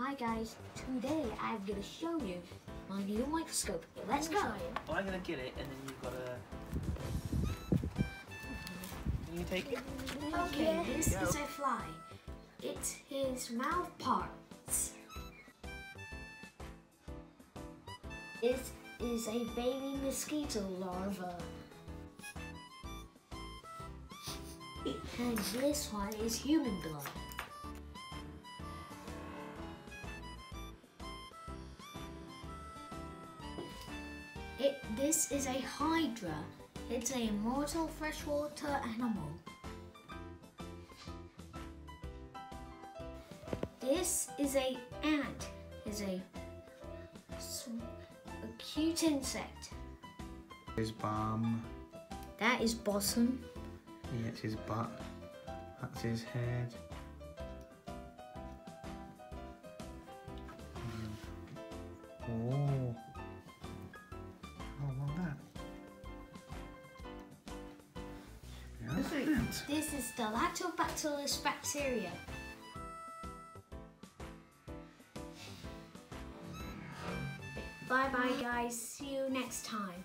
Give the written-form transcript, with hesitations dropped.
Hi guys, today I'm going to show you my new microscope. Let's go! Well, I'm going to get it and then you've got to... Can you take it? Okay, this is a fly. It's his mouth parts. It is a baby mosquito larva. And this one is human blood. This is a hydra. It's a immortal freshwater animal. This is a ant. It's a cute insect. His bum. That is bottom. Yeah, it's his butt. That's his head. Oh. Oh, well that. This is the lactobacillus bacteria. Bye bye guys, see you next time.